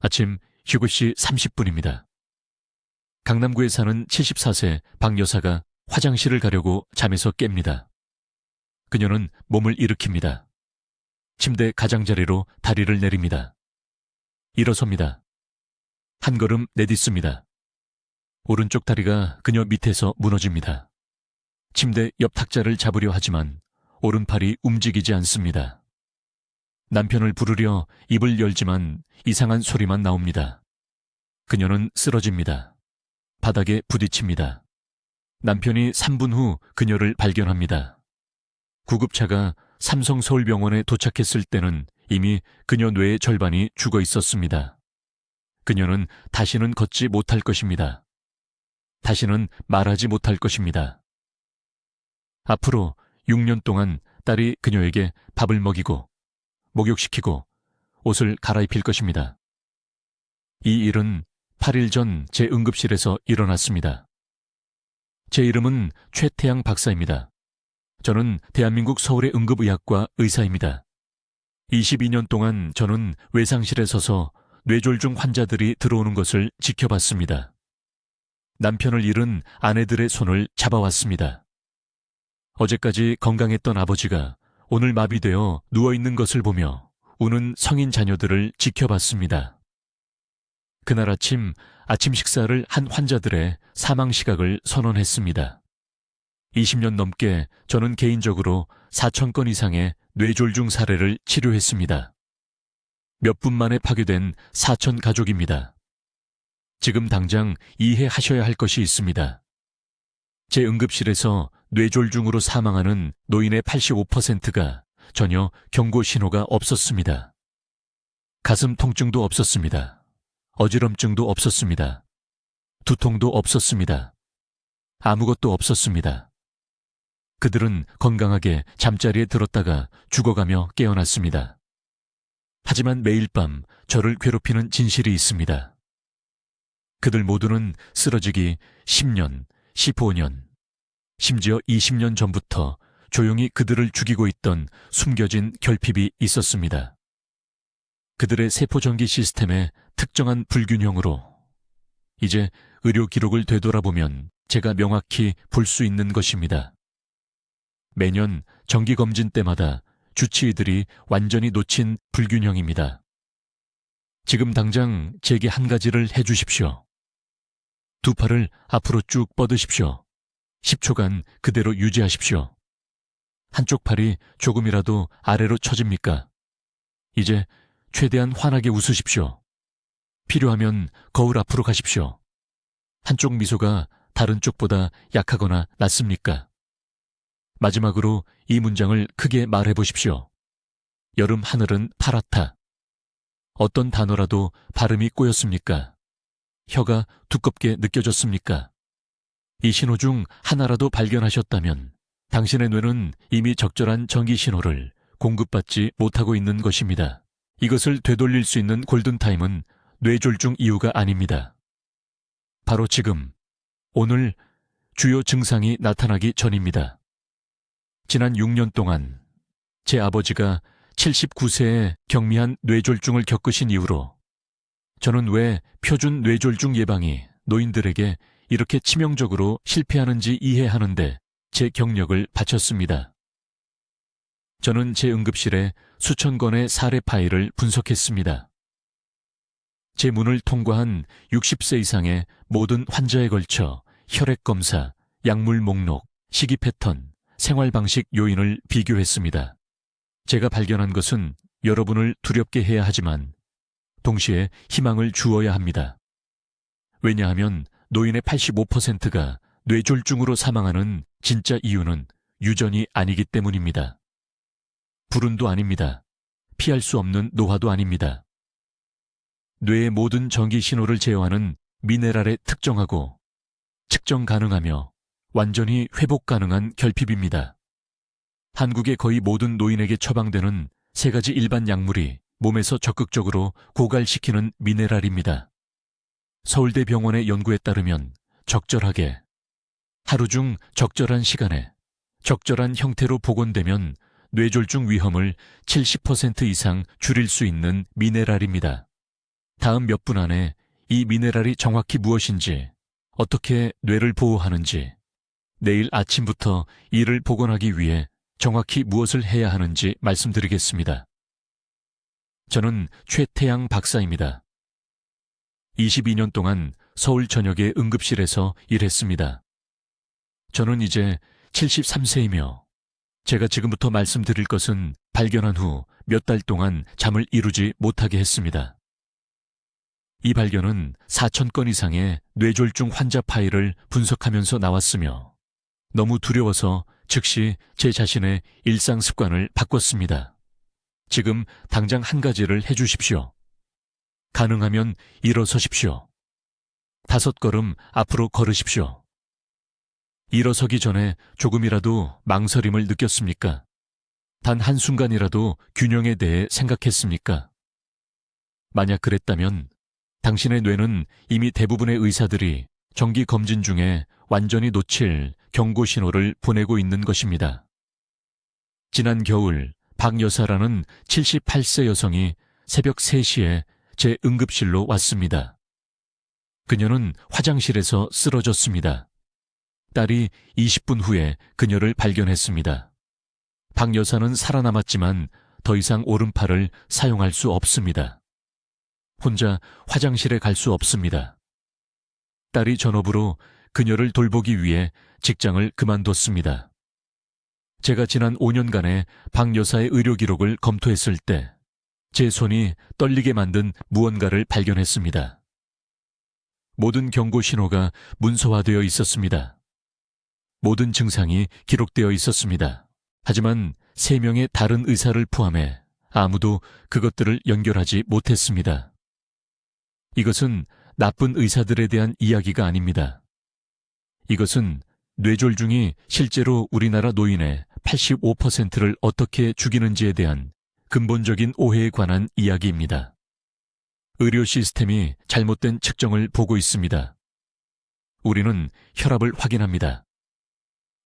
아침 7시 30분입니다. 강남구에 사는 74세 박 여사가 화장실을 가려고 잠에서 깹니다. 그녀는 몸을 일으킵니다. 침대 가장자리로 다리를 내립니다. 일어섭니다. 한 걸음 내딛습니다. 오른쪽 다리가 그녀 밑에서 무너집니다. 침대 옆 탁자를 잡으려 하지만 오른팔이 움직이지 않습니다. 남편을 부르려 입을 열지만 이상한 소리만 나옵니다. 그녀는 쓰러집니다. 바닥에 부딪힙니다. 남편이 3분 후 그녀를 발견합니다. 구급차가 삼성서울병원에 도착했을 때는 이미 그녀 뇌의 절반이 죽어 있었습니다. 그녀는 다시는 걷지 못할 것입니다. 다시는 말하지 못할 것입니다. 앞으로 6년 동안 딸이 그녀에게 밥을 먹이고 목욕시키고 옷을 갈아입힐 것입니다. 이 일은 8일 전 제 응급실에서 일어났습니다. 제 이름은 최태양 박사입니다. 저는 대한민국 서울의 응급의학과 의사입니다. 22년 동안 저는 외상실에 서서 뇌졸중 환자들이 들어오는 것을 지켜봤습니다. 남편을 잃은 아내들의 손을 잡아왔습니다. 어제까지 건강했던 아버지가 오늘 마비되어 누워있는 것을 보며 우는 성인 자녀들을 지켜봤습니다. 그날 아침 식사를 한 환자들의 사망 시각을 선언했습니다. 20년 넘게 저는 개인적으로 4,000건 이상의 뇌졸중 사례를 치료했습니다. 몇 분 만에 파괴된 4,000 가족입니다. 지금 당장 이해하셔야 할 것이 있습니다. 제 응급실에서 뇌졸중으로 사망하는 노인의 85%가 전혀 경고 신호가 없었습니다. 가슴 통증도 없었습니다. 어지럼증도 없었습니다. 두통도 없었습니다. 아무것도 없었습니다. 그들은 건강하게 잠자리에 들었다가 죽어가며 깨어났습니다. 하지만 매일 밤 저를 괴롭히는 진실이 있습니다. 그들 모두는 쓰러지기 10년, 15년, 심지어 20년 전부터 조용히 그들을 죽이고 있던 숨겨진 결핍이 있었습니다. 그들의 세포전기 시스템의 특정한 불균형으로 이제 의료 기록을 되돌아보면 제가 명확히 볼 수 있는 것입니다. 매년 정기검진 때마다 주치의들이 완전히 놓친 불균형입니다. 지금 당장 제게 한 가지를 해주십시오. 두 팔을 앞으로 쭉 뻗으십시오. 10초간 그대로 유지하십시오. 한쪽 팔이 조금이라도 아래로 처집니까? 이제 최대한 환하게 웃으십시오. 필요하면 거울 앞으로 가십시오. 한쪽 미소가 다른 쪽보다 약하거나 낮습니까? 마지막으로 이 문장을 크게 말해보십시오. 여름 하늘은 파랗다. 어떤 단어라도 발음이 꼬였습니까? 혀가 두껍게 느껴졌습니까? 이 신호 중 하나라도 발견하셨다면 당신의 뇌는 이미 적절한 전기 신호를 공급받지 못하고 있는 것입니다. 이것을 되돌릴 수 있는 골든타임은 뇌졸중 이후가 아닙니다. 바로 지금, 오늘 주요 증상이 나타나기 전입니다. 지난 6년 동안 제 아버지가 79세에 경미한 뇌졸중을 겪으신 이후로 저는 왜 표준 뇌졸중 예방이 노인들에게 이렇게 치명적으로 실패하는지 이해하는데 제 경력을 바쳤습니다. 저는 제 응급실에 수천 건의 사례 파일을 분석했습니다. 제 문을 통과한 60세 이상의 모든 환자에 걸쳐 혈액 검사, 약물 목록, 식이 패턴, 생활 방식 요인을 비교했습니다. 제가 발견한 것은 여러분을 두렵게 해야 하지만 동시에 희망을 주어야 합니다. 왜냐하면 노인의 85%가 뇌졸중으로 사망하는 진짜 이유는 유전이 아니기 때문입니다. 불운도 아닙니다. 피할 수 없는 노화도 아닙니다. 뇌의 모든 전기 신호를 제어하는 미네랄에 특정하고 측정 가능하며 완전히 회복 가능한 결핍입니다. 한국의 거의 모든 노인에게 처방되는 3가지 일반 약물이 몸에서 적극적으로 고갈시키는 미네랄입니다. 서울대병원의 연구에 따르면 적절하게 하루 중 적절한 시간에 적절한 형태로 복원되면 뇌졸중 위험을 70% 이상 줄일 수 있는 미네랄입니다. 다음 몇 분 안에 이 미네랄이 정확히 무엇인지, 어떻게 뇌를 보호하는지, 내일 아침부터 이를 복원하기 위해 정확히 무엇을 해야 하는지 말씀드리겠습니다. 저는 최태양 박사입니다. 22년 동안 서울 전역의 응급실에서 일했습니다. 저는 이제 73세이며 제가 지금부터 말씀드릴 것은 발견한 후 몇 달 동안 잠을 이루지 못하게 했습니다. 이 발견은 4,000건 이상의 뇌졸중 환자 파일을 분석하면서 나왔으며 너무 두려워서 즉시 제 자신의 일상 습관을 바꿨습니다. 지금 당장 한 가지를 해주십시오. 가능하면 일어서십시오. 5걸음 앞으로 걸으십시오. 일어서기 전에 조금이라도 망설임을 느꼈습니까? 단 한순간이라도 균형에 대해 생각했습니까? 만약 그랬다면 당신의 뇌는 이미 대부분의 의사들이 정기 검진 중에 완전히 놓칠 경고 신호를 보내고 있는 것입니다. 지난 겨울 박 여사라는 78세 여성이 새벽 3시에 제 응급실로 왔습니다. 그녀는 화장실에서 쓰러졌습니다. 딸이 20분 후에 그녀를 발견했습니다. 박 여사는 살아남았지만 더 이상 오른팔을 사용할 수 없습니다. 혼자 화장실에 갈 수 없습니다. 딸이 전업으로 그녀를 돌보기 위해 직장을 그만뒀습니다. 제가 지난 5년간의 박 여사의 의료 기록을 검토했을 때 제 손이 떨리게 만든 무언가를 발견했습니다. 모든 경고 신호가 문서화되어 있었습니다. 모든 증상이 기록되어 있었습니다. 하지만 3명의 다른 의사를 포함해 아무도 그것들을 연결하지 못했습니다. 이것은 나쁜 의사들에 대한 이야기가 아닙니다. 이것은 뇌졸중이 실제로 우리나라 노인의 85%를 어떻게 죽이는지에 대한 근본적인 오해에 관한 이야기입니다. 의료 시스템이 잘못된 측정을 보고 있습니다. 우리는 혈압을 확인합니다.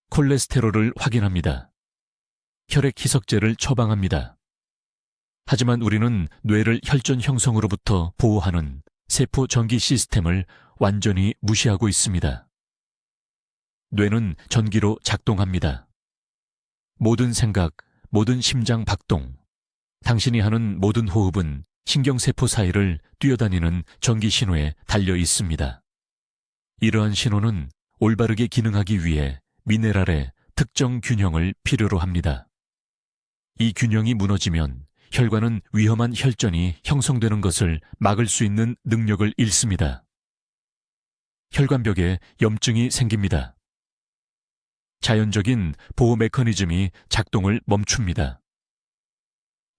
콜레스테롤을 확인합니다. 혈액 희석제를 처방합니다. 하지만 우리는 뇌를 혈전 형성으로부터 보호하는 세포 전기 시스템을 완전히 무시하고 있습니다. 뇌는 전기로 작동합니다. 모든 생각, 모든 심장 박동, 당신이 하는 모든 호흡은 신경세포 사이를 뛰어다니는 전기 신호에 달려 있습니다. 이러한 신호는 올바르게 기능하기 위해 미네랄의 특정 균형을 필요로 합니다. 이 균형이 무너지면 혈관은 위험한 혈전이 형성되는 것을 막을 수 있는 능력을 잃습니다. 혈관벽에 염증이 생깁니다. 자연적인 보호 메커니즘이 작동을 멈춥니다.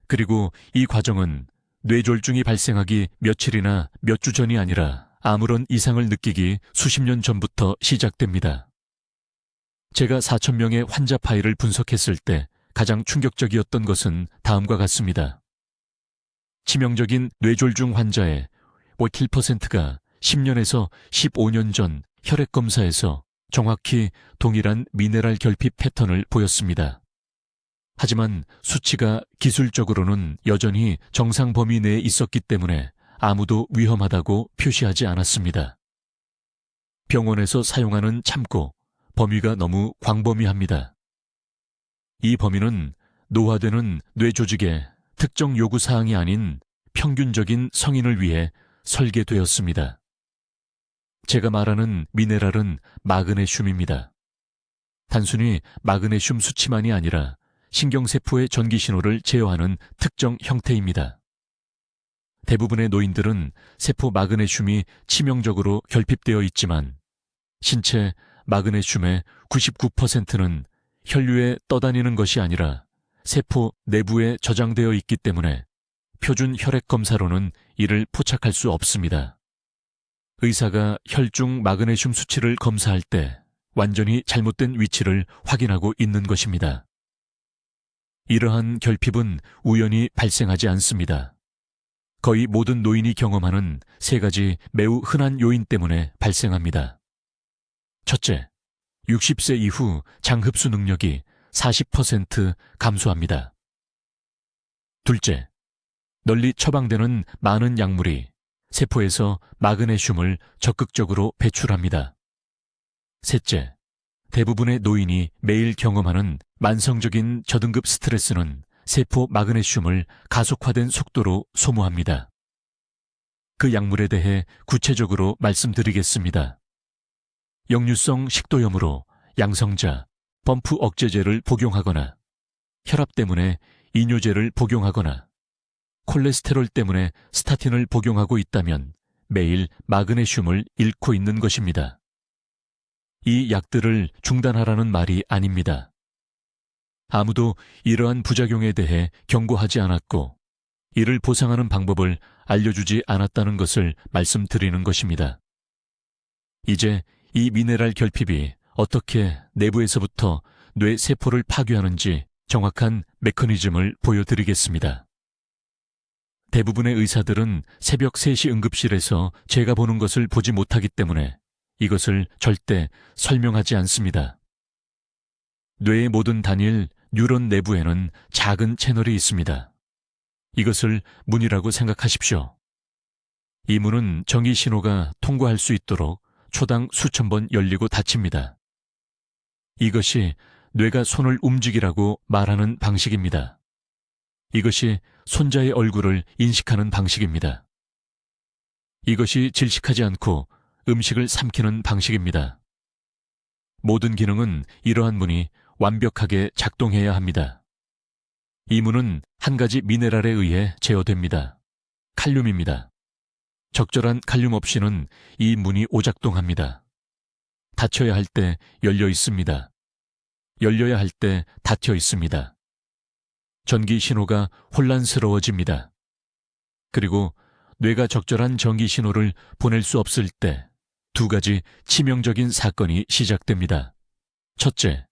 그리고 이 과정은 뇌졸중이 발생하기 며칠이나 몇 주 전이 아니라 아무런 이상을 느끼기 수십 년 전부터 시작됩니다. 제가 4,000명의 환자 파일을 분석했을 때 가장 충격적이었던 것은 다음과 같습니다. 치명적인 뇌졸중 환자의 57%가 10년에서 15년 전 혈액 검사에서 정확히 동일한 미네랄 결핍 패턴을 보였습니다. 하지만 수치가 기술적으로는 여전히 정상 범위 내에 있었기 때문에 아무도 위험하다고 표시하지 않았습니다. 병원에서 사용하는 참고, 범위가 너무 광범위합니다. 이 범위는 노화되는 뇌조직의 특정 요구사항이 아닌 평균적인 성인을 위해 설계되었습니다. 제가 말하는 미네랄은 마그네슘입니다. 단순히 마그네슘 수치만이 아니라 신경세포의 전기신호를 제어하는 특정 형태입니다. 대부분의 노인들은 세포 마그네슘이 치명적으로 결핍되어 있지만 신체 마그네슘의 99%는 혈류에 떠다니는 것이 아니라 세포 내부에 저장되어 있기 때문에 표준 혈액 검사로는 이를 포착할 수 없습니다. 의사가 혈중 마그네슘 수치를 검사할 때 완전히 잘못된 위치를 확인하고 있는 것입니다. 이러한 결핍은 우연히 발생하지 않습니다. 거의 모든 노인이 경험하는 3가지 매우 흔한 요인 때문에 발생합니다. 첫째, 60세 이후 장흡수 능력이 40% 감소합니다. 둘째, 널리 처방되는 많은 약물이 세포에서 마그네슘을 적극적으로 배출합니다. 셋째, 대부분의 노인이 매일 경험하는 만성적인 저등급 스트레스는 세포 마그네슘을 가속화된 속도로 소모합니다. 그 약물에 대해 구체적으로 말씀드리겠습니다. 역류성 식도염으로 양성자, 범프 억제제를 복용하거나, 혈압 때문에 이뇨제를 복용하거나, 콜레스테롤 때문에 스타틴을 복용하고 있다면 매일 마그네슘을 잃고 있는 것입니다. 이 약들을 중단하라는 말이 아닙니다. 아무도 이러한 부작용에 대해 경고하지 않았고 이를 보상하는 방법을 알려주지 않았다는 것을 말씀드리는 것입니다. 이제 이 미네랄 결핍이 어떻게 내부에서부터 뇌 세포를 파괴하는지 정확한 메커니즘을 보여드리겠습니다. 대부분의 의사들은 새벽 3시 응급실에서 제가 보는 것을 보지 못하기 때문에 이것을 절대 설명하지 않습니다. 뇌의 모든 단일 뉴런 내부에는 작은 채널이 있습니다. 이것을 문이라고 생각하십시오. 이 문은 전기 신호가 통과할 수 있도록 초당 수천 번 열리고 닫힙니다. 이것이 뇌가 손을 움직이라고 말하는 방식입니다. 이것이 손자의 얼굴을 인식하는 방식입니다. 이것이 질식하지 않고 음식을 삼키는 방식입니다. 모든 기능은 이러한 문이 완벽하게 작동해야 합니다. 이 문은 한 가지 미네랄에 의해 제어됩니다. 칼륨입니다. 적절한 칼륨 없이는 이 문이 오작동합니다. 닫혀야 할 때 열려 있습니다. 열려야 할 때 닫혀 있습니다. 전기 신호가 혼란스러워집니다. 그리고 뇌가 적절한 전기 신호를 보낼 수 없을 때 2가지 치명적인 사건이 시작됩니다. 첫째,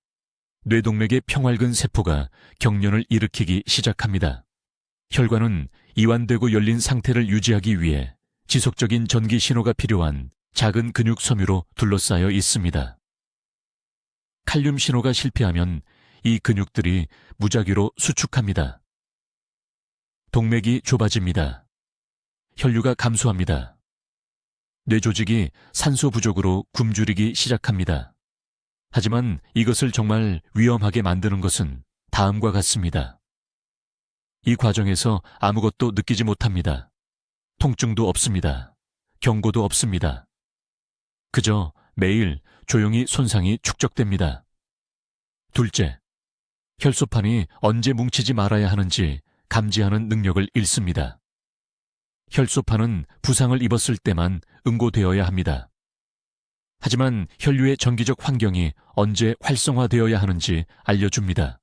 뇌동맥의 평활근 세포가 경련을 일으키기 시작합니다. 혈관은 이완되고 열린 상태를 유지하기 위해 지속적인 전기 신호가 필요한 작은 근육 섬유로 둘러싸여 있습니다. 칼륨 신호가 실패하면 이 근육들이 무작위로 수축합니다. 동맥이 좁아집니다. 혈류가 감소합니다. 뇌조직이 산소 부족으로 굶주리기 시작합니다. 하지만 이것을 정말 위험하게 만드는 것은 다음과 같습니다. 이 과정에서 아무것도 느끼지 못합니다. 통증도 없습니다. 경고도 없습니다. 그저 매일 조용히 손상이 축적됩니다. 둘째, 혈소판이 언제 뭉치지 말아야 하는지 감지하는 능력을 잃습니다. 혈소판은 부상을 입었을 때만 응고되어야 합니다. 하지만 혈류의 정기적 환경이 언제 활성화되어야 하는지 알려줍니다.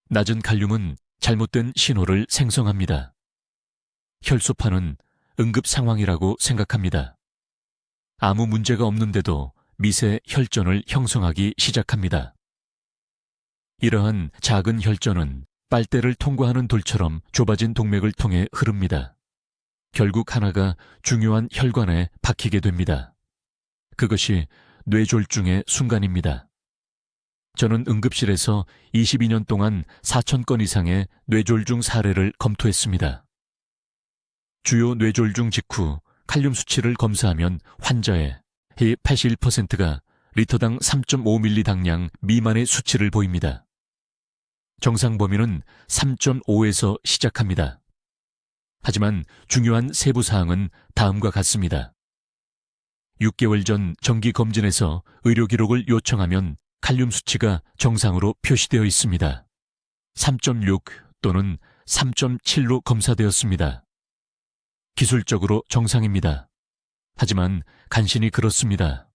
낮은 칼륨은 잘못된 신호를 생성합니다. 혈소판은 응급 상황이라고 생각합니다. 아무 문제가 없는데도 미세 혈전을 형성하기 시작합니다. 이러한 작은 혈전은 빨대를 통과하는 돌처럼 좁아진 동맥을 통해 흐릅니다. 결국 하나가 중요한 혈관에 박히게 됩니다. 그것이 뇌졸중의 순간입니다. 저는 응급실에서 22년 동안 4,000건 이상의 뇌졸중 사례를 검토했습니다. 주요 뇌졸중 직후 칼륨 수치를 검사하면 환자의 81%가 리터당 3.5mg 당량 미만의 수치를 보입니다. 정상 범위는 3.5에서 시작합니다. 하지만 중요한 세부 사항은 다음과 같습니다. 6개월 전 정기 검진에서 의료 기록을 요청하면 칼륨 수치가 정상으로 표시되어 있습니다. 3.6 또는 3.7로 검사되었습니다. 기술적으로 정상입니다. 하지만 간신히 그렇습니다.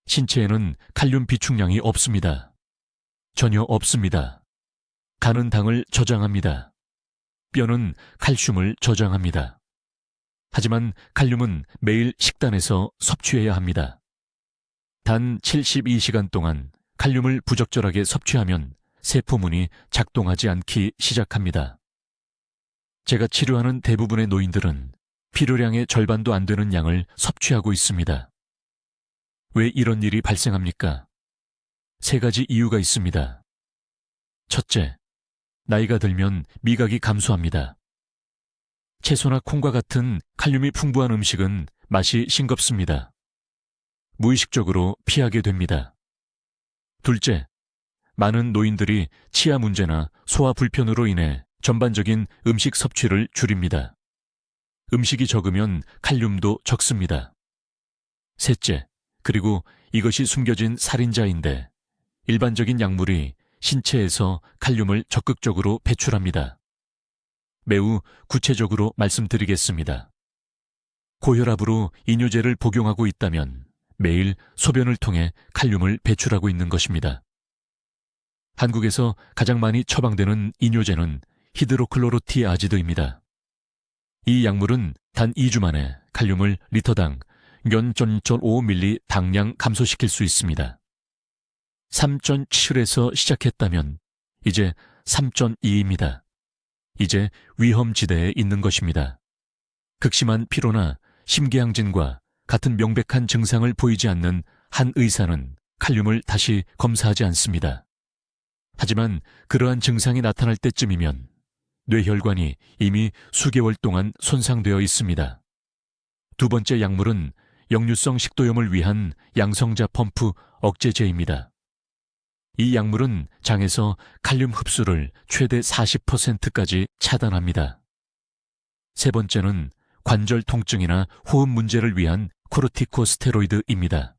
신체에는 칼륨 비축량이 없습니다. 전혀 없습니다. 간은 당을 저장합니다. 뼈는 칼슘을 저장합니다. 하지만 칼륨은 매일 식단에서 섭취해야 합니다. 단 72시간 동안 칼륨을 부적절하게 섭취하면 세포문이 작동하지 않기 시작합니다. 제가 치료하는 대부분의 노인들은 필요량의 절반도 안 되는 양을 섭취하고 있습니다. 왜 이런 일이 발생합니까? 3가지 이유가 있습니다. 첫째, 나이가 들면 미각이 감소합니다. 채소나 콩과 같은 칼륨이 풍부한 음식은 맛이 싱겁습니다. 무의식적으로 피하게 됩니다. 둘째, 많은 노인들이 치아 문제나 소화 불편으로 인해 전반적인 음식 섭취를 줄입니다. 음식이 적으면 칼륨도 적습니다. 셋째, 그리고 이것이 숨겨진 살인자인데 일반적인 약물이 신체에서 칼륨을 적극적으로 배출합니다. 매우 구체적으로 말씀드리겠습니다. 고혈압으로 이뇨제를 복용하고 있다면 매일 소변을 통해 칼륨을 배출하고 있는 것입니다. 한국에서 가장 많이 처방되는 이뇨제는 히드로클로로티아지드입니다. 이 약물은 단 2주 만에 칼륨을 리터당 연 0.5ml 당량 감소시킬 수 있습니다. 3.7에서 시작했다면 이제 3.2입니다. 이제 위험지대에 있는 것입니다. 극심한 피로나 심계항진과 같은 명백한 증상을 보이지 않는 한 의사는 칼륨을 다시 검사하지 않습니다. 하지만 그러한 증상이 나타날 때쯤이면 뇌혈관이 이미 수개월 동안 손상되어 있습니다. 두 번째 약물은 역류성 식도염을 위한 양성자 펌프 억제제입니다. 이 약물은 장에서 칼륨 흡수를 최대 40%까지 차단합니다. 세 번째는 관절 통증이나 호흡 문제를 위한 코르티코스테로이드입니다.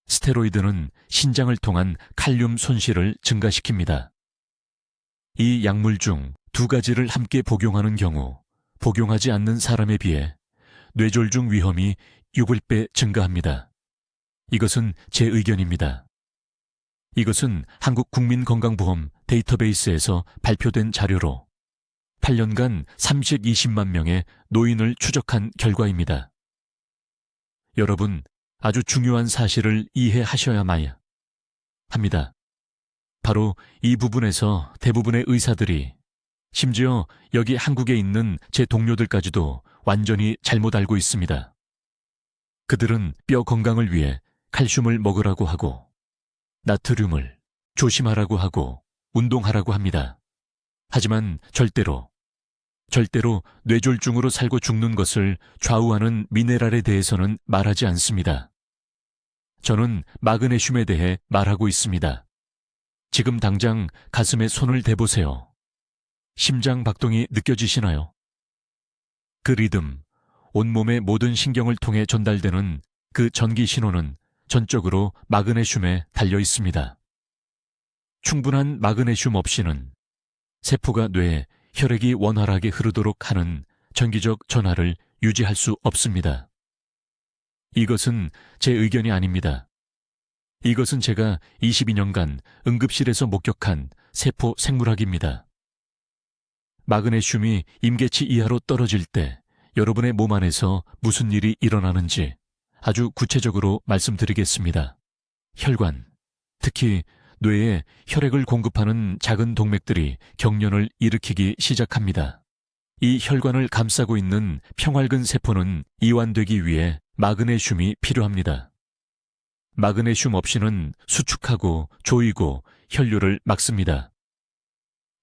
스테로이드는 신장을 통한 칼륨 손실을 증가시킵니다. 이 약물 중 두 가지를 함께 복용하는 경우 복용하지 않는 사람에 비해 뇌졸중 위험이 6배 증가합니다. 이것은 제 의견입니다. 이것은 한국국민건강보험 데이터베이스에서 발표된 자료로 8년간 320만 명의 노인을 추적한 결과입니다. 여러분, 아주 중요한 사실을 이해하셔야만 합니다. 바로 이 부분에서 대부분의 의사들이, 심지어 여기 한국에 있는 제 동료들까지도 완전히 잘못 알고 있습니다. 그들은 뼈 건강을 위해 칼슘을 먹으라고 하고 나트륨을 조심하라고 하고 운동하라고 합니다. 하지만 절대로 뇌졸중으로 살고 죽는 것을 좌우하는 미네랄에 대해서는 말하지 않습니다. 저는 마그네슘에 대해 말하고 있습니다. 지금 당장 가슴에 손을 대보세요. 심장 박동이 느껴지시나요? 그 리듬, 온몸의 모든 신경을 통해 전달되는 그 전기 신호는 전적으로 마그네슘에 달려 있습니다. 충분한 마그네슘 없이는 세포가 뇌에 혈액이 원활하게 흐르도록 하는 전기적 전하를 유지할 수 없습니다. 이것은 제 의견이 아닙니다. 이것은 제가 22년간 응급실에서 목격한 세포 생물학입니다. 마그네슘이 임계치 이하로 떨어질 때 여러분의 몸 안에서 무슨 일이 일어나는지 아주 구체적으로 말씀드리겠습니다. 혈관, 특히 뇌에 혈액을 공급하는 작은 동맥들이 경련을 일으키기 시작합니다. 이 혈관을 감싸고 있는 평활근 세포는 이완되기 위해 마그네슘이 필요합니다. 마그네슘 없이는 수축하고 조이고 혈류를 막습니다.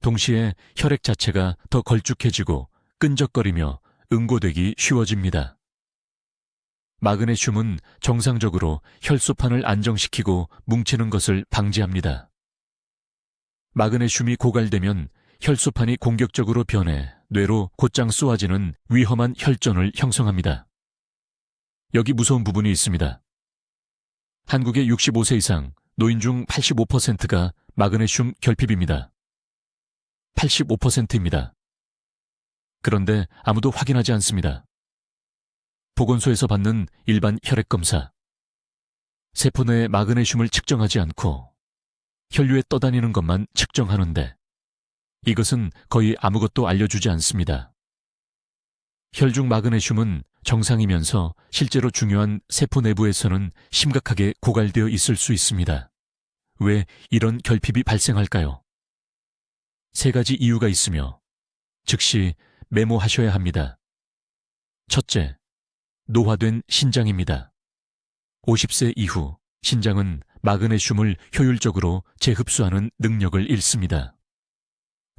동시에 혈액 자체가 더 걸쭉해지고 끈적거리며 응고되기 쉬워집니다. 마그네슘은 정상적으로 혈소판을 안정시키고 뭉치는 것을 방지합니다. 마그네슘이 고갈되면 혈소판이 공격적으로 변해 뇌로 곧장 쏘아지는 위험한 혈전을 형성합니다. 여기 무서운 부분이 있습니다. 한국의 65세 이상 노인 중 85%가 마그네슘 결핍입니다. 85%입니다. 그런데 아무도 확인하지 않습니다. 보건소에서 받는 일반 혈액검사, 세포 내의 마그네슘을 측정하지 않고 혈류에 떠다니는 것만 측정하는데 이것은 거의 아무것도 알려주지 않습니다. 혈중 마그네슘은 정상이면서 실제로 중요한 세포 내부에서는 심각하게 고갈되어 있을 수 있습니다. 왜 이런 결핍이 발생할까요? 세 가지 이유가 있으며 즉시 메모하셔야 합니다. 첫째, 노화된 신장입니다. 50세 이후 신장은 마그네슘을 효율적으로 재흡수하는 능력을 잃습니다.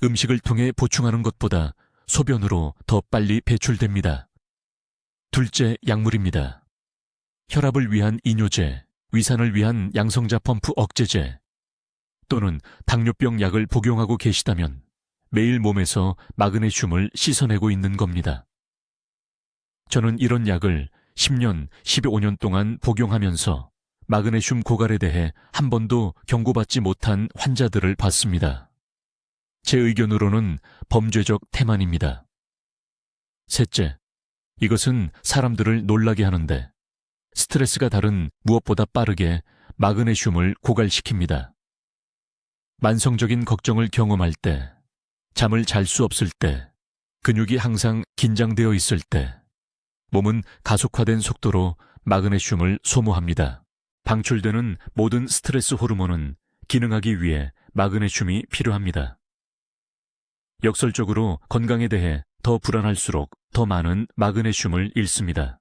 음식을 통해 보충하는 것보다 소변으로 더 빨리 배출됩니다. 둘째, 약물입니다. 혈압을 위한 이뇨제, 위산을 위한 양성자 펌프 억제제, 또는 당뇨병 약을 복용하고 계시다면 매일 몸에서 마그네슘을 씻어내고 있는 겁니다. 저는 이런 약을 10년, 15년 동안 복용하면서 마그네슘 고갈에 대해 한 번도 경고받지 못한 환자들을 봤습니다. 제 의견으로는 범죄적 태만입니다. 셋째, 이것은 사람들을 놀라게 하는데 스트레스가 다른 무엇보다 빠르게 마그네슘을 고갈시킵니다. 만성적인 걱정을 경험할 때, 잠을 잘 수 없을 때, 근육이 항상 긴장되어 있을 때, 몸은 가속화된 속도로 마그네슘을 소모합니다. 방출되는 모든 스트레스 호르몬은 기능하기 위해 마그네슘이 필요합니다. 역설적으로 건강에 대해 더 불안할수록 더 많은 마그네슘을 잃습니다.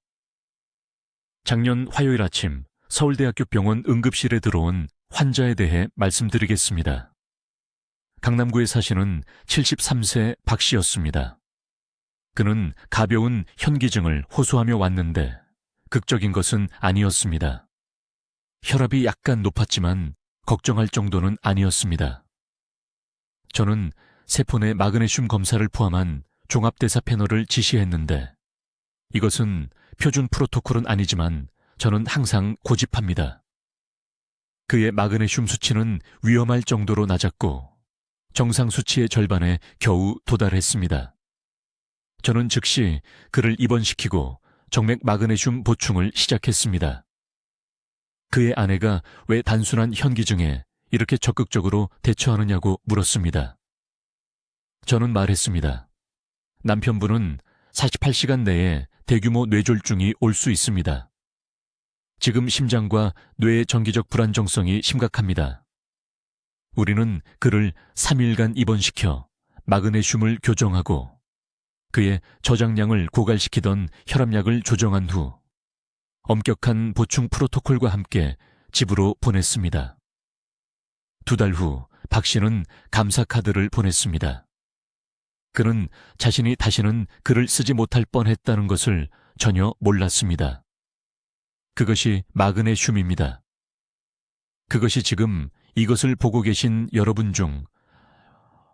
작년 화요일 아침 서울대학교 병원 응급실에 들어온 환자에 대해 말씀드리겠습니다. 강남구에 사시는 73세 박 씨였습니다. 그는 가벼운 현기증을 호소하며 왔는데 극적인 것은 아니었습니다. 혈압이 약간 높았지만 걱정할 정도는 아니었습니다. 저는 세포 내 마그네슘 검사를 포함한 종합대사 패널을 지시했는데 이것은 표준 프로토콜은 아니지만 저는 항상 고집합니다. 그의 마그네슘 수치는 위험할 정도로 낮았고 정상 수치의 절반에 겨우 도달했습니다. 저는 즉시 그를 입원시키고 정맥 마그네슘 보충을 시작했습니다. 그의 아내가 왜 단순한 현기증에 이렇게 적극적으로 대처하느냐고 물었습니다. 저는 말했습니다. 남편분은 48시간 내에 대규모 뇌졸중이 올 수 있습니다. 지금 심장과 뇌의 정기적 불안정성이 심각합니다. 우리는 그를 3일간 입원시켜 마그네슘을 교정하고 그의 저장량을 고갈시키던 혈압약을 조정한 후 엄격한 보충 프로토콜과 함께 집으로 보냈습니다. 2달 후 박 씨는 감사 카드를 보냈습니다. 그는 자신이 다시는 글을 쓰지 못할 뻔했다는 것을 전혀 몰랐습니다. 그것이 마그네슘입니다. 그것이 지금 이것을 보고 계신 여러분 중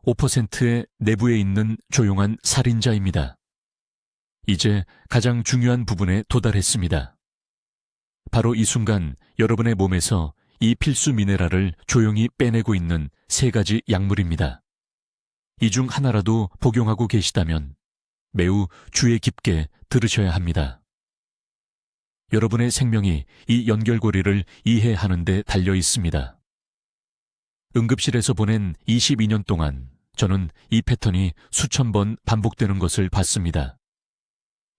5%의 내부에 있는 조용한 살인자입니다. 이제 가장 중요한 부분에 도달했습니다. 바로 이 순간 여러분의 몸에서 이 필수 미네랄을 조용히 빼내고 있는 3가지 약물입니다. 이 중 하나라도 복용하고 계시다면 매우 주의 깊게 들으셔야 합니다. 여러분의 생명이 이 연결고리를 이해하는 데 달려 있습니다. 응급실에서 보낸 22년 동안 저는 이 패턴이 수천 번 반복되는 것을 봤습니다.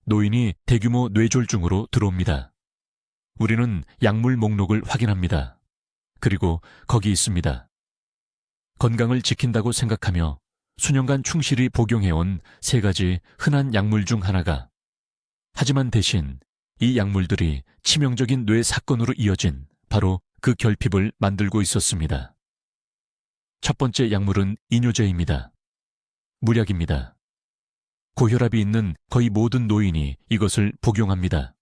노인이 대규모 뇌졸중으로 들어옵니다. 우리는 약물 목록을 확인합니다. 그리고 거기 있습니다. 건강을 지킨다고 생각하며 수년간 충실히 복용해온 3가지 흔한 약물 중 하나가 하지만 대신 이 약물들이 치명적인 뇌 사건으로 이어진 바로 그 결핍을 만들고 있었습니다. 첫 번째 약물은 이뇨제입니다. 무약입니다. 고혈압이 있는 거의 모든 노인이 이것을 복용합니다.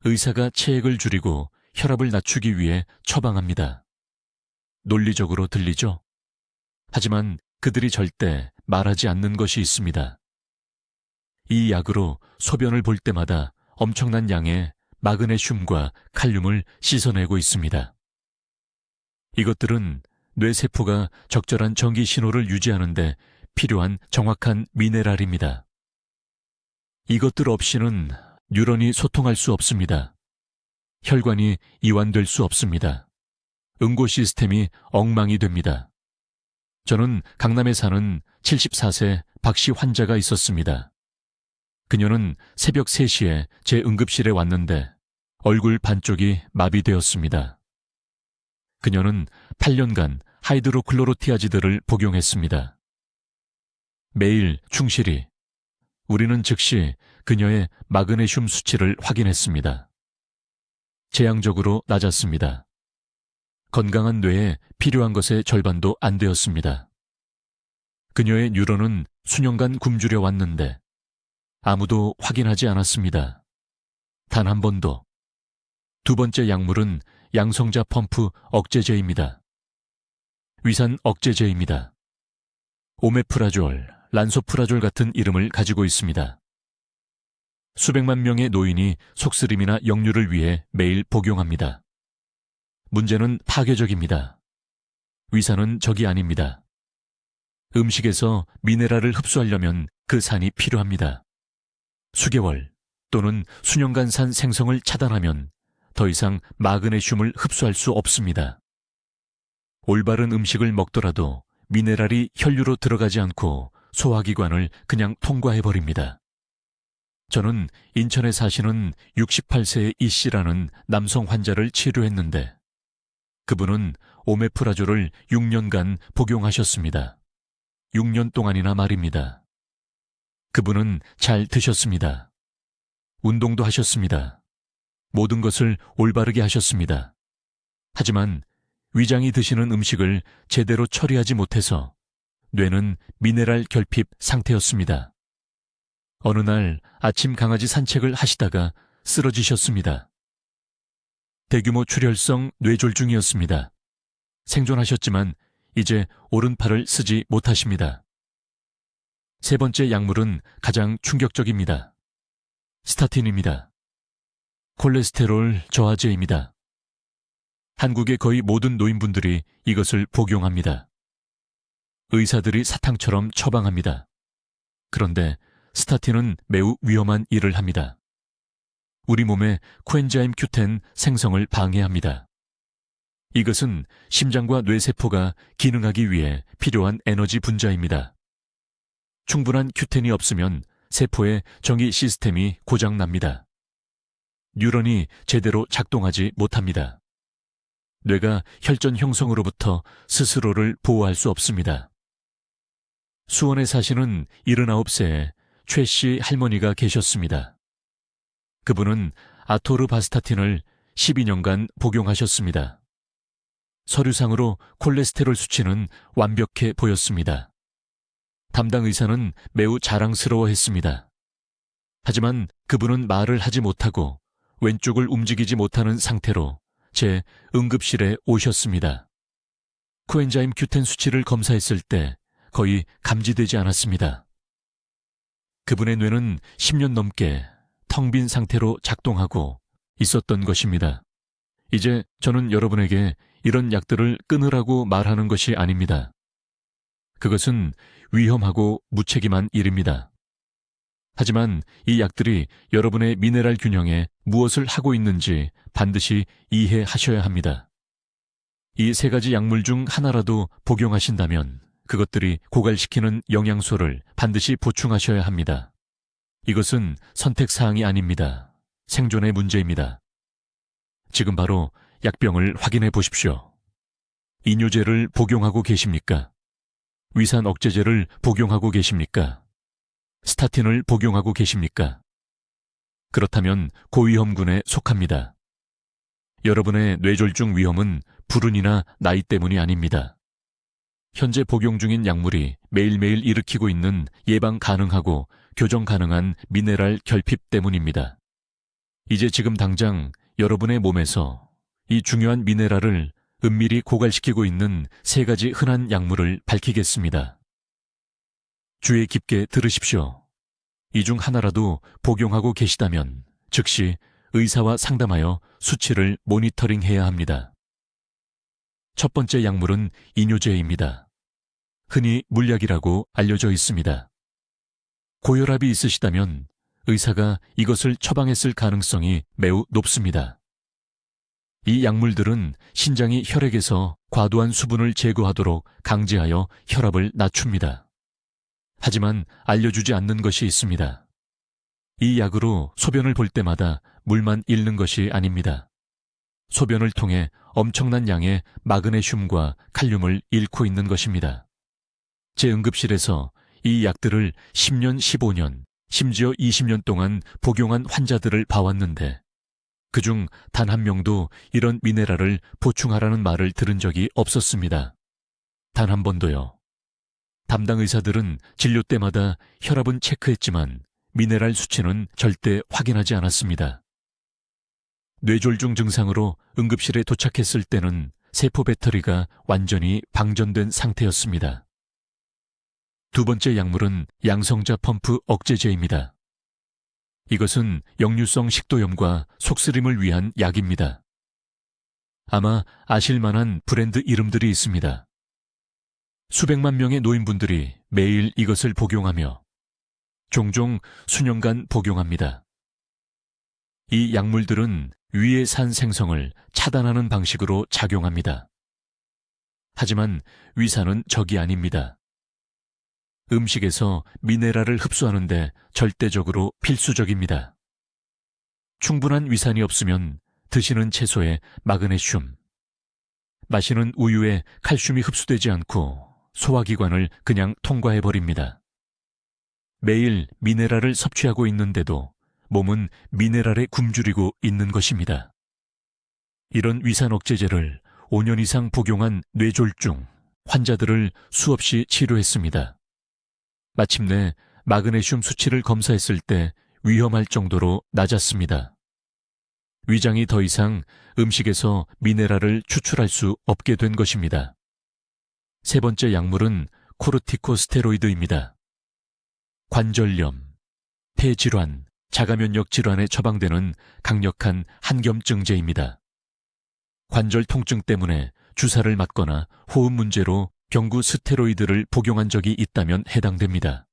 의사가 체액을 줄이고 혈압을 낮추기 위해 처방합니다. 논리적으로 들리죠? 하지만 그들이 절대 말하지 않는 것이 있습니다. 이 약으로 소변을 볼 때마다 엄청난 양의 마그네슘과 칼륨을 씻어내고 있습니다. 이것들은 뇌세포가 적절한 전기 신호를 유지하는 데 필요한 정확한 미네랄입니다. 이것들 없이는 뉴런이 소통할 수 없습니다. 혈관이 이완될 수 없습니다. 응고 시스템이 엉망이 됩니다. 저는 강남에 사는 74세 박 씨 환자가 있었습니다. 그녀는 새벽 3시에 제 응급실에 왔는데 얼굴 반쪽이 마비되었습니다. 그녀는 8년간 하이드로클로로티아지드를 복용했습니다. 매일 충실히 우리는 즉시 그녀의 마그네슘 수치를 확인했습니다. 재앙적으로 낮았습니다. 건강한 뇌에 필요한 것의 절반도 안 되었습니다. 그녀의 뉴런은 수년간 굶주려 왔는데 아무도 확인하지 않았습니다. 단 한 번도. 두 번째 약물은 양성자 펌프 억제제입니다. 위산 억제제입니다. 오메프라졸, 란소프라졸 같은 이름을 가지고 있습니다. 수백만 명의 노인이 속쓰림이나 역류를 위해 매일 복용합니다. 문제는 파괴적입니다. 위산은 적이 아닙니다. 음식에서 미네랄을 흡수하려면 그 산이 필요합니다. 수개월 또는 수년간 산 생성을 차단하면 더 이상 마그네슘을 흡수할 수 없습니다. 올바른 음식을 먹더라도 미네랄이 혈류로 들어가지 않고 소화기관을 그냥 통과해버립니다. 저는 인천에 사시는 68세의 이 씨라는 남성 환자를 치료했는데 그분은 오메프라졸을 6년간 복용하셨습니다. 6년 동안이나 말입니다. 그분은 잘 드셨습니다. 운동도 하셨습니다. 모든 것을 올바르게 하셨습니다. 하지만 위장이 드시는 음식을 제대로 처리하지 못해서 뇌는 미네랄 결핍 상태였습니다. 어느 날 아침 강아지 산책을 하시다가 쓰러지셨습니다. 대규모 출혈성 뇌졸중이었습니다. 생존하셨지만 이제 오른팔을 쓰지 못하십니다. 세 번째 약물은 가장 충격적입니다. 스타틴입니다. 콜레스테롤 저하제입니다. 한국의 거의 모든 노인분들이 이것을 복용합니다. 의사들이 사탕처럼 처방합니다. 그런데 스타틴은 매우 위험한 일을 합니다. 우리 몸의 코엔자임 Q10 생성을 방해합니다. 이것은 심장과 뇌세포가 기능하기 위해 필요한 에너지 분자입니다. 충분한 Q10이 없으면 세포의 정의 시스템이 고장납니다. 뉴런이 제대로 작동하지 못합니다. 뇌가 혈전 형성으로부터 스스로를 보호할 수 없습니다. 수원에 사시는 79세의 최 씨 할머니가 계셨습니다. 그분은 아토르바스타틴을 12년간 복용하셨습니다. 서류상으로 콜레스테롤 수치는 완벽해 보였습니다. 담당 의사는 매우 자랑스러워했습니다. 하지만 그분은 말을 하지 못하고 왼쪽을 움직이지 못하는 상태로 제 응급실에 오셨습니다. 코엔자임 Q10 수치를 검사했을 때 거의 감지되지 않았습니다. 그분의 뇌는 10년 넘게 텅 빈 상태로 작동하고 있었던 것입니다. 이제 저는 여러분에게 이런 약들을 끊으라고 말하는 것이 아닙니다. 그것은 위험하고 무책임한 일입니다. 하지만 이 약들이 여러분의 미네랄 균형에 무엇을 하고 있는지 반드시 이해하셔야 합니다. 이 세 가지 약물 중 하나라도 복용하신다면 그것들이 고갈시키는 영양소를 반드시 보충하셔야 합니다. 이것은 선택사항이 아닙니다. 생존의 문제입니다. 지금 바로 약병을 확인해 보십시오. 이뇨제를 복용하고 계십니까? 위산 억제제를 복용하고 계십니까? 스타틴을 복용하고 계십니까? 그렇다면 고위험군에 속합니다. 여러분의 뇌졸중 위험은 불운이나 나이 때문이 아닙니다. 현재 복용 중인 약물이 매일매일 일으키고 있는 예방 가능하고 교정 가능한 미네랄 결핍 때문입니다. 이제 지금 당장 여러분의 몸에서 이 중요한 미네랄을 은밀히 고갈시키고 있는 세 가지 흔한 약물을 밝히겠습니다. 주의 깊게 들으십시오. 이 중 하나라도 복용하고 계시다면 즉시 의사와 상담하여 수치를 모니터링해야 합니다. 첫 번째 약물은 이뇨제입니다. 흔히 물약이라고 알려져 있습니다. 고혈압이 있으시다면 의사가 이것을 처방했을 가능성이 매우 높습니다. 이 약물들은 신장이 혈액에서 과도한 수분을 제거하도록 강제하여 혈압을 낮춥니다. 하지만 알려주지 않는 것이 있습니다. 이 약으로 소변을 볼 때마다 물만 잃는 것이 아닙니다. 소변을 통해 엄청난 양의 마그네슘과 칼륨을 잃고 있는 것입니다. 제 응급실에서 이 약들을 10년, 15년, 심지어 20년 동안 복용한 환자들을 봐왔는데 그중 단 한 명도 이런 미네랄을 보충하라는 말을 들은 적이 없었습니다. 단 한 번도요. 담당 의사들은 진료 때마다 혈압은 체크했지만 미네랄 수치는 절대 확인하지 않았습니다. 뇌졸중 증상으로 응급실에 도착했을 때는 세포 배터리가 완전히 방전된 상태였습니다. 두 번째 약물은 양성자 펌프 억제제입니다. 이것은 역류성 식도염과 속쓰림을 위한 약입니다. 아마 아실만한 브랜드 이름들이 있습니다. 수백만 명의 노인분들이 매일 이것을 복용하며 종종 수년간 복용합니다. 이 약물들은 위의 산 생성을 차단하는 방식으로 작용합니다. 하지만 위산은 적이 아닙니다. 음식에서 미네랄을 흡수하는데 절대적으로 필수적입니다. 충분한 위산이 없으면 드시는 채소에 마그네슘, 마시는 우유에 칼슘이 흡수되지 않고 소화기관을 그냥 통과해버립니다. 매일 미네랄을 섭취하고 있는데도 몸은 미네랄에 굶주리고 있는 것입니다. 이런 위산 억제제를 5년 이상 복용한 뇌졸중 환자들을 수없이 치료했습니다. 마침내 마그네슘 수치를 검사했을 때 위험할 정도로 낮았습니다. 위장이 더 이상 음식에서 미네랄을 추출할 수 없게 된 것입니다. 세 번째 약물은 코르티코스테로이드입니다. 관절염, 폐질환, 자가면역 질환에 처방되는 강력한 한겸증제입니다. 관절 통증 때문에 주사를 맞거나 호흡 문제로 경구 스테로이드를 복용한 적이 있다면 해당됩니다.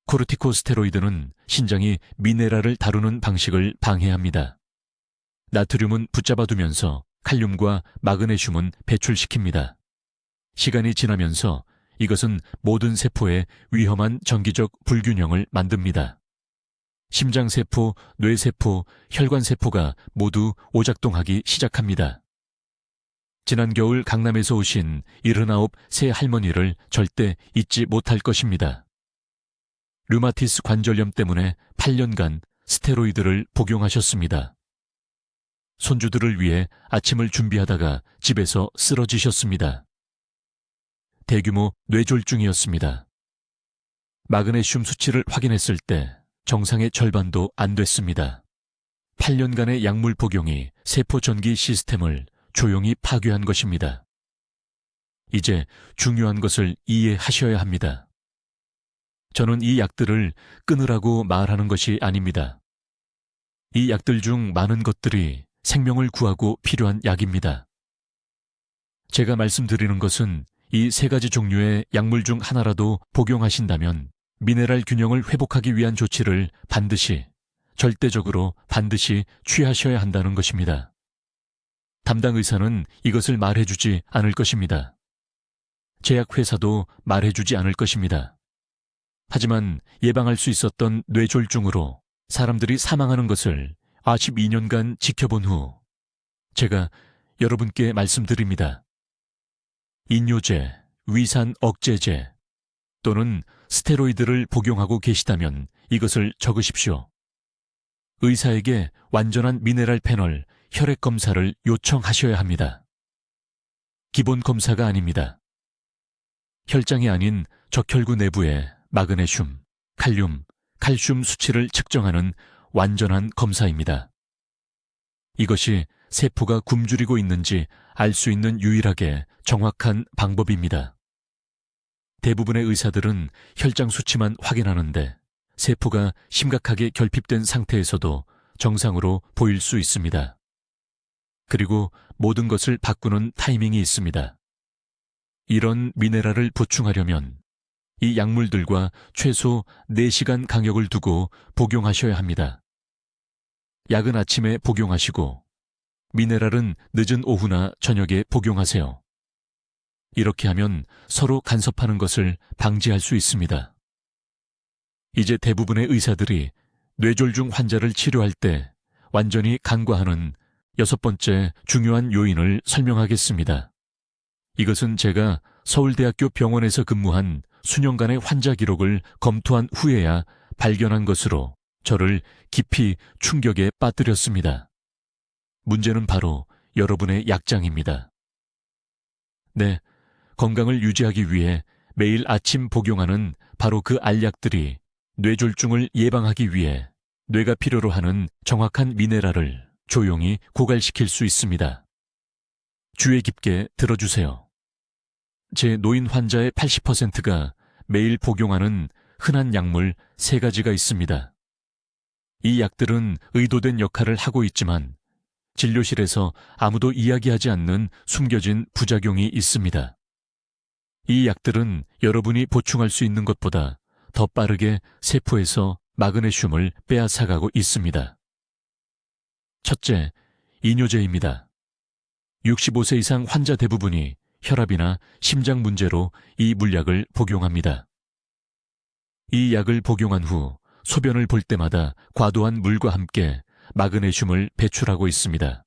코르티코스테로이드는 신장이 미네랄을 다루는 방식을 방해합니다. 나트륨은 붙잡아두면서 칼륨과 마그네슘은 배출시킵니다. 시간이 지나면서 이것은 모든 세포에 위험한 전기적 불균형을 만듭니다. 심장세포, 뇌세포, 혈관세포가 모두 오작동하기 시작합니다. 지난 겨울 강남에서 오신 79세 할머니를 절대 잊지 못할 것입니다. 류마티스 관절염 때문에 8년간 스테로이드를 복용하셨습니다. 손주들을 위해 아침을 준비하다가 집에서 쓰러지셨습니다. 대규모 뇌졸중이었습니다. 마그네슘 수치를 확인했을 때 정상의 절반도 안 됐습니다. 8년간의 약물 복용이 세포 전기 시스템을 조용히 파괴한 것입니다. 이제 중요한 것을 이해하셔야 합니다. 저는 이 약들을 끊으라고 말하는 것이 아닙니다. 이 약들 중 많은 것들이 생명을 구하고 필요한 약입니다. 제가 말씀드리는 것은 이 세 가지 종류의 약물 중 하나라도 복용하신다면 미네랄 균형을 회복하기 위한 조치를 절대적으로 반드시 취하셔야 한다는 것입니다. 담당 의사는 이것을 말해주지 않을 것입니다. 제약회사도 말해주지 않을 것입니다. 하지만 예방할 수 있었던 뇌졸중으로 사람들이 사망하는 것을 42년간 지켜본 후 제가 여러분께 말씀드립니다. 인뇨제, 위산 억제제 또는 스테로이드를 복용하고 계시다면 이것을 적으십시오. 의사에게 완전한 미네랄 패널, 혈액 검사를 요청하셔야 합니다. 기본 검사가 아닙니다. 혈장이 아닌 적혈구 내부의 마그네슘, 칼륨, 칼슘 수치를 측정하는 완전한 검사입니다. 이것이 세포가 굶주리고 있는지 알 수 있는 유일하게 정확한 방법입니다. 대부분의 의사들은 혈장 수치만 확인하는데 세포가 심각하게 결핍된 상태에서도 정상으로 보일 수 있습니다. 그리고 모든 것을 바꾸는 타이밍이 있습니다. 이런 미네랄을 보충하려면 이 약물들과 최소 4시간 간격을 두고 복용하셔야 합니다. 약은 아침에 복용하시고 미네랄은 늦은 오후나 저녁에 복용하세요. 이렇게 하면 서로 간섭하는 것을 방지할 수 있습니다. 이제 대부분의 의사들이 뇌졸중 환자를 치료할 때 완전히 간과하는 6번째 중요한 요인을 설명하겠습니다. 이것은 제가 서울대학교 병원에서 근무한 수년간의 환자 기록을 검토한 후에야 발견한 것으로 저를 깊이 충격에 빠뜨렸습니다. 문제는 바로 여러분의 약장입니다. 네, 건강을 유지하기 위해 매일 아침 복용하는 바로 그 알약들이 뇌졸중을 예방하기 위해 뇌가 필요로 하는 정확한 미네랄을 조용히 고갈시킬 수 있습니다. 주의 깊게 들어주세요. 제 노인 환자의 80%가 매일 복용하는 흔한 약물 3가지가 있습니다. 이 약들은 의도된 역할을 하고 있지만 진료실에서 아무도 이야기하지 않는 숨겨진 부작용이 있습니다. 이 약들은 여러분이 보충할 수 있는 것보다 더 빠르게 세포에서 마그네슘을 빼앗아가고 있습니다. 첫째, 이뇨제입니다. 65세 이상 환자 대부분이 혈압이나 심장 문제로 이 물약을 복용합니다. 이 약을 복용한 후 소변을 볼 때마다 과도한 물과 함께 마그네슘을 배출하고 있습니다.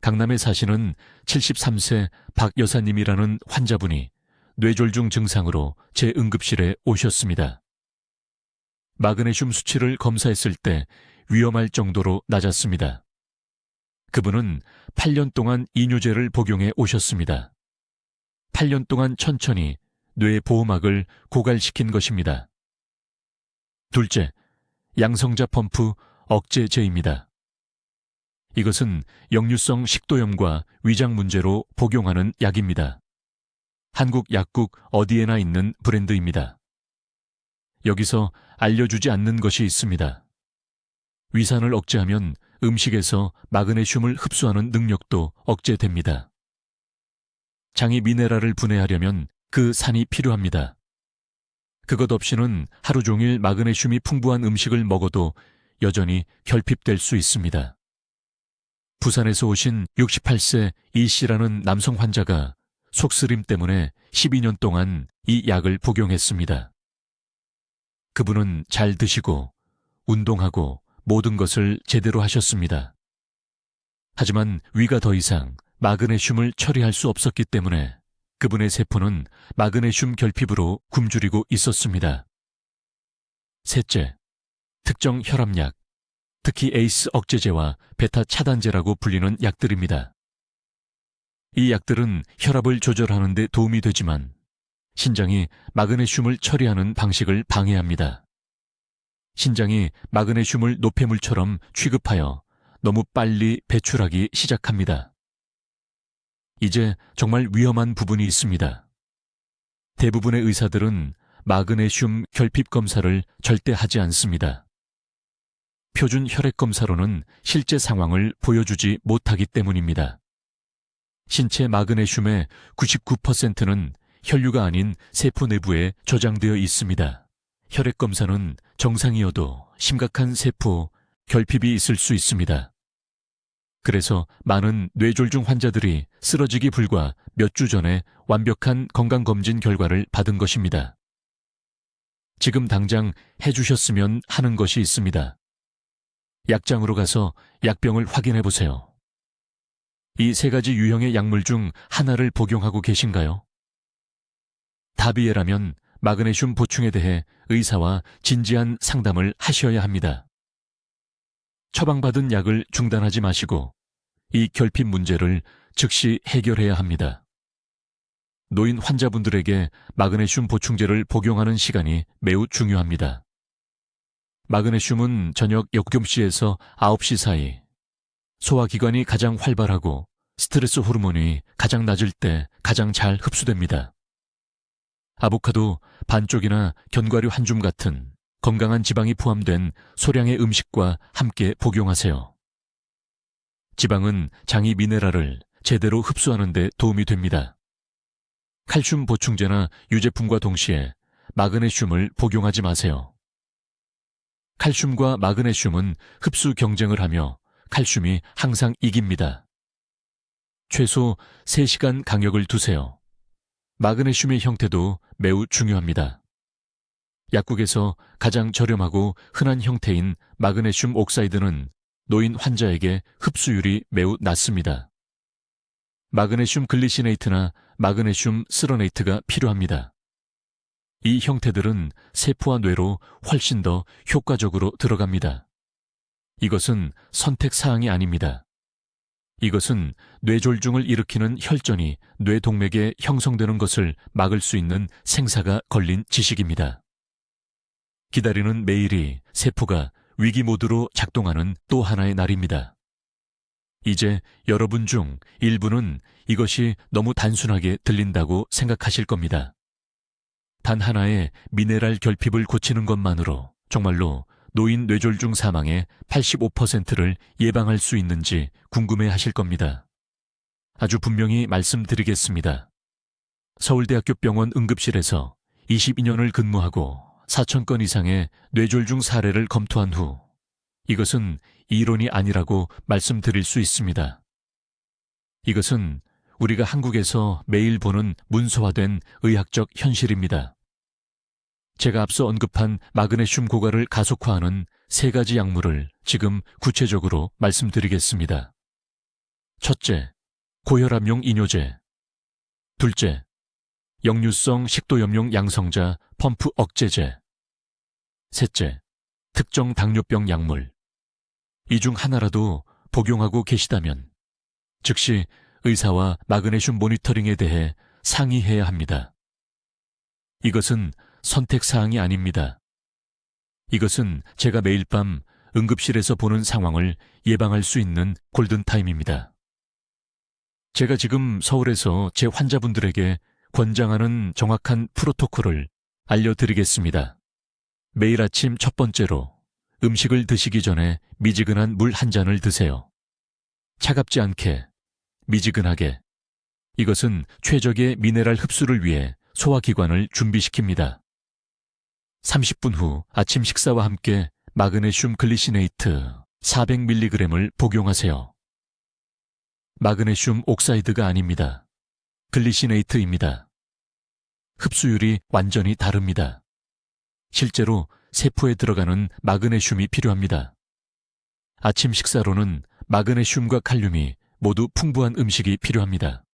강남에 사시는 73세 박 여사님이라는 환자분이 뇌졸중 증상으로 제 응급실에 오셨습니다. 마그네슘 수치를 검사했을 때 위험할 정도로 낮았습니다. 그분은 8년 동안 이뇨제를 복용해 오셨습니다. 8년 동안 천천히 뇌 보호막을 고갈시킨 것입니다. 둘째, 양성자 펌프 억제제입니다. 이것은 역류성 식도염과 위장 문제로 복용하는 약입니다. 한국 약국 어디에나 있는 브랜드입니다. 여기서 알려주지 않는 것이 있습니다. 위산을 억제하면 음식에서 마그네슘을 흡수하는 능력도 억제됩니다. 장이 미네랄을 분해하려면 그 산이 필요합니다. 그것 없이는 하루 종일 마그네슘이 풍부한 음식을 먹어도 여전히 결핍될 수 있습니다. 부산에서 오신 68세 이 씨라는 남성 환자가 속쓰림 때문에 12년 동안 이 약을 복용했습니다. 그분은 잘 드시고 운동하고 모든 것을 제대로 하셨습니다. 하지만 위가 더 이상 마그네슘을 처리할 수 없었기 때문에 그분의 세포는 마그네슘 결핍으로 굶주리고 있었습니다. 셋째, 특정 혈압약, 특히 에이스 억제제와 베타 차단제라고 불리는 약들입니다. 이 약들은 혈압을 조절하는 데 도움이 되지만 신장이 마그네슘을 처리하는 방식을 방해합니다. 신장이 마그네슘을 노폐물처럼 취급하여 너무 빨리 배출하기 시작합니다. 이제 정말 위험한 부분이 있습니다. 대부분의 의사들은 마그네슘 결핍 검사를 절대 하지 않습니다. 표준 혈액 검사로는 실제 상황을 보여주지 못하기 때문입니다. 신체 마그네슘의 99%는 혈류가 아닌 세포 내부에 저장되어 있습니다. 혈액 검사는 정상이어도 심각한 세포 결핍이 있을 수 있습니다. 그래서 많은 뇌졸중 환자들이 쓰러지기 불과 몇 주 전에 완벽한 건강검진 결과를 받은 것입니다. 지금 당장 해주셨으면 하는 것이 있습니다. 약장으로 가서 약병을 확인해 보세요. 이 3가지 유형의 약물 중 하나를 복용하고 계신가요? 답이에라면 마그네슘 보충에 대해 의사와 진지한 상담을 하셔야 합니다. 처방받은 약을 중단하지 마시고 이 결핍 문제를 즉시 해결해야 합니다. 노인 환자분들에게 마그네슘 보충제를 복용하는 시간이 매우 중요합니다. 마그네슘은 저녁 7시에서 9시 사이, 소화기관이 가장 활발하고 스트레스 호르몬이 가장 낮을 때 가장 잘 흡수됩니다. 아보카도 반쪽이나 견과류 한 줌 같은 건강한 지방이 포함된 소량의 음식과 함께 복용하세요. 지방은 장이 미네랄을 제대로 흡수하는 데 도움이 됩니다. 칼슘 보충제나 유제품과 동시에 마그네슘을 복용하지 마세요. 칼슘과 마그네슘은 흡수 경쟁을 하며 칼슘이 항상 이깁니다. 최소 3시간 간격을 두세요. 마그네슘의 형태도 매우 중요합니다. 약국에서 가장 저렴하고 흔한 형태인 마그네슘 옥사이드는 노인 환자에게 흡수율이 매우 낮습니다. 마그네슘 글리시네이트나 마그네슘 스러네이트가 필요합니다. 이 형태들은 세포와 뇌로 훨씬 더 효과적으로 들어갑니다. 이것은 선택 사항이 아닙니다. 이것은 뇌졸중을 일으키는 혈전이 뇌동맥에 형성되는 것을 막을 수 있는 생사가 걸린 지식입니다. 기다리는 매일이 세포가 위기 모드로 작동하는 또 하나의 날입니다. 이제 여러분 중 일부는 이것이 너무 단순하게 들린다고 생각하실 겁니다. 단 하나의 미네랄 결핍을 고치는 것만으로 정말로 노인 뇌졸중 사망의 85%를 예방할 수 있는지 궁금해 하실 겁니다. 아주 분명히 말씀드리겠습니다. 서울대학교 병원 응급실에서 22년을 근무하고 4,000건 이상의 뇌졸중 사례를 검토한 후 이것은 이론이 아니라고 말씀드릴 수 있습니다. 이것은 우리가 한국에서 매일 보는 문서화된 의학적 현실입니다. 제가 앞서 언급한 마그네슘 고갈을 가속화하는 3가지 약물을 지금 구체적으로 말씀드리겠습니다. 첫째, 고혈압용 이뇨제. 둘째, 역류성 식도염용 양성자 펌프 억제제. 셋째, 특정 당뇨병 약물. 이 중 하나라도 복용하고 계시다면 즉시 의사와 마그네슘 모니터링에 대해 상의해야 합니다. 이것은 선택사항이 아닙니다. 이것은 제가 매일 밤 응급실에서 보는 상황을 예방할 수 있는 골든타임입니다. 제가 지금 서울에서 제 환자분들에게 권장하는 정확한 프로토콜을 알려드리겠습니다. 매일 아침 첫 번째로 음식을 드시기 전에 미지근한 물 한 잔을 드세요. 차갑지 않게, 미지근하게. 이것은 최적의 미네랄 흡수를 위해 소화기관을 준비시킵니다. 30분 후 아침 식사와 함께 마그네슘 글리시네이트 400mg을 복용하세요. 마그네슘 옥사이드가 아닙니다. 글리시네이트입니다. 흡수율이 완전히 다릅니다. 실제로 세포에 들어가는 마그네슘이 필요합니다. 아침 식사로는 마그네슘과 칼륨이 모두 풍부한 음식이 필요합니다.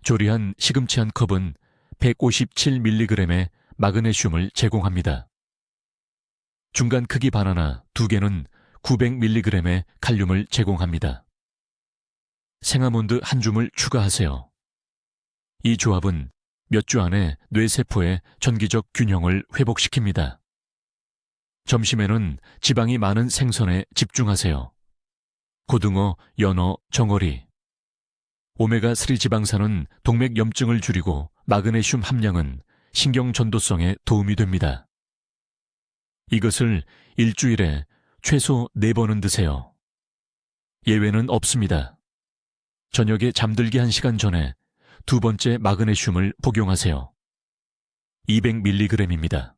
조리한 시금치 한 컵은 157mg의 마그네슘을 제공합니다. 중간 크기 바나나 2개는 900mg의 칼륨을 제공합니다. 생아몬드 한 줌을 추가하세요. 이 조합은 몇 주 안에 뇌세포의 전기적 균형을 회복시킵니다. 점심에는 지방이 많은 생선에 집중하세요. 고등어, 연어, 정어리. 오메가3 지방산은 동맥염증을 줄이고 마그네슘 함량은 신경 전도성에 도움이 됩니다. 이것을 일주일에 최소 4번은 드세요. 예외는 없습니다. 저녁에 잠들기 1시간 전에 2번째 마그네슘을 복용하세요. 200mg입니다.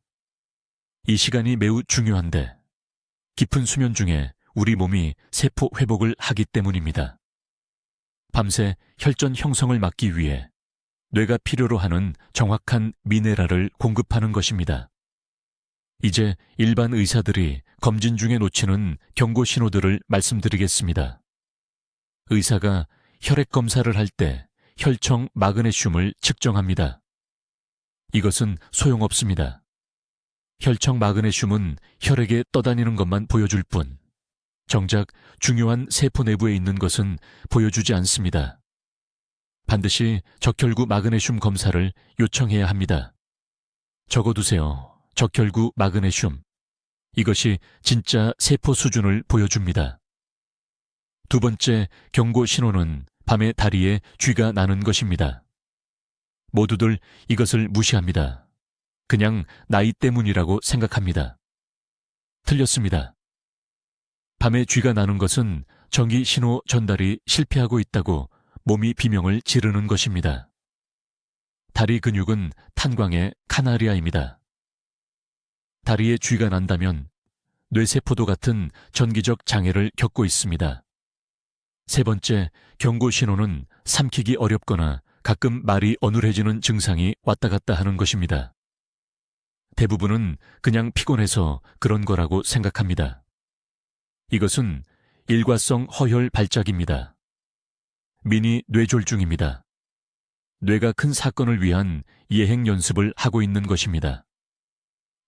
이 시간이 매우 중요한데 깊은 수면 중에 우리 몸이 세포 회복을 하기 때문입니다. 밤새 혈전 형성을 막기 위해 뇌가 필요로 하는 정확한 미네랄을 공급하는 것입니다. 이제 일반 의사들이 검진 중에 놓치는 경고 신호들을 말씀드리겠습니다. 의사가 혈액 검사를 할 때 혈청 마그네슘을 측정합니다. 이것은 소용없습니다. 혈청 마그네슘은 혈액에 떠다니는 것만 보여줄 뿐, 정작 중요한 세포 내부에 있는 것은 보여주지 않습니다. 반드시 적혈구 마그네슘 검사를 요청해야 합니다. 적어두세요. 적혈구 마그네슘. 이것이 진짜 세포 수준을 보여줍니다. 두 번째 경고 신호는 밤에 다리에 쥐가 나는 것입니다. 모두들 이것을 무시합니다. 그냥 나이 때문이라고 생각합니다. 틀렸습니다. 밤에 쥐가 나는 것은 전기 신호 전달이 실패하고 있다고 몸이 비명을 지르는 것입니다. 다리 근육은 탄광의 카나리아입니다. 다리에 쥐가 난다면 뇌세포도 같은 전기적 장애를 겪고 있습니다. 세 번째 경고 신호는 삼키기 어렵거나 가끔 말이 어눌해지는 증상이 왔다 갔다 하는 것입니다. 대부분은 그냥 피곤해서 그런 거라고 생각합니다. 이것은 일과성 허혈 발작입니다. 미니 뇌졸중입니다. 뇌가 큰 사건을 위한 예행 연습을 하고 있는 것입니다.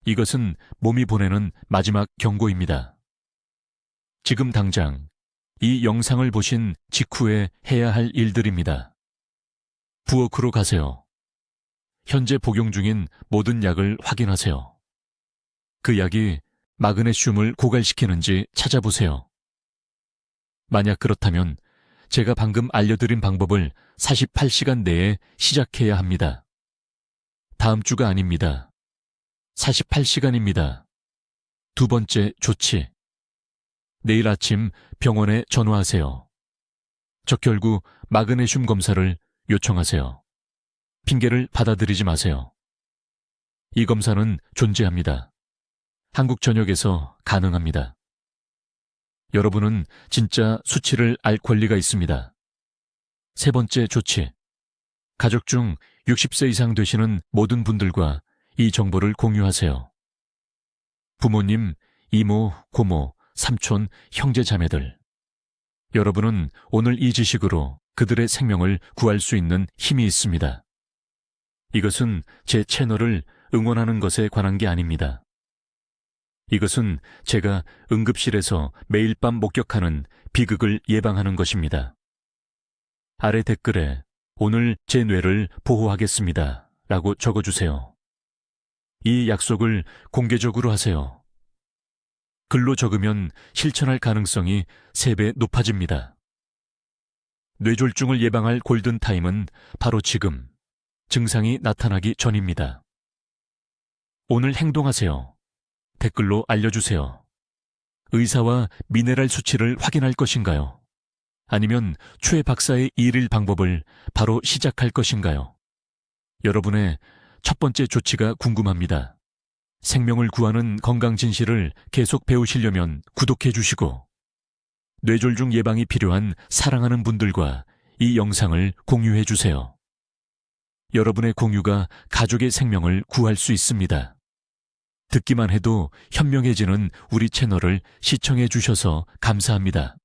이것은 몸이 보내는 마지막 경고입니다. 지금 당장 이 영상을 보신 직후에 해야 할 일들입니다. 부엌으로 가세요. 현재 복용 중인 모든 약을 확인하세요. 그 약이 마그네슘을 고갈시키는지 찾아보세요. 만약 그렇다면 제가 방금 알려드린 방법을 48시간 내에 시작해야 합니다. 다음 주가 아닙니다. 48시간입니다. 두 번째 조치. 내일 아침 병원에 전화하세요. 적혈구 마그네슘 검사를 요청하세요. 핑계를 받아들이지 마세요. 이 검사는 존재합니다. 한국 전역에서 가능합니다. 여러분은 진짜 수치를 알 권리가 있습니다. 세 번째 조치. 가족 중 60세 이상 되시는 모든 분들과 이 정보를 공유하세요. 부모님, 이모, 고모, 삼촌, 형제 자매들. 여러분은 오늘 이 지식으로 그들의 생명을 구할 수 있는 힘이 있습니다. 이것은 제 채널을 응원하는 것에 관한 게 아닙니다. 이것은 제가 응급실에서 매일 밤 목격하는 비극을 예방하는 것입니다. 아래 댓글에 오늘 제 뇌를 보호하겠습니다 라고 적어주세요. 이 약속을 공개적으로 하세요. 글로 적으면 실천할 가능성이 3배 높아집니다. 뇌졸중을 예방할 골든타임은 바로 지금, 증상이 나타나기 전입니다. 오늘 행동하세요. 댓글로 알려주세요. 의사와 미네랄 수치를 확인할 것인가요? 아니면 최 박사의 일일 방법을 바로 시작할 것인가요? 여러분의 첫 번째 조치가 궁금합니다. 생명을 구하는 건강 진실을 계속 배우시려면 구독해 주시고, 뇌졸중 예방이 필요한 사랑하는 분들과 이 영상을 공유해 주세요. 여러분의 공유가 가족의 생명을 구할 수 있습니다. 듣기만 해도 현명해지는 우리 채널을 시청해 주셔서 감사합니다.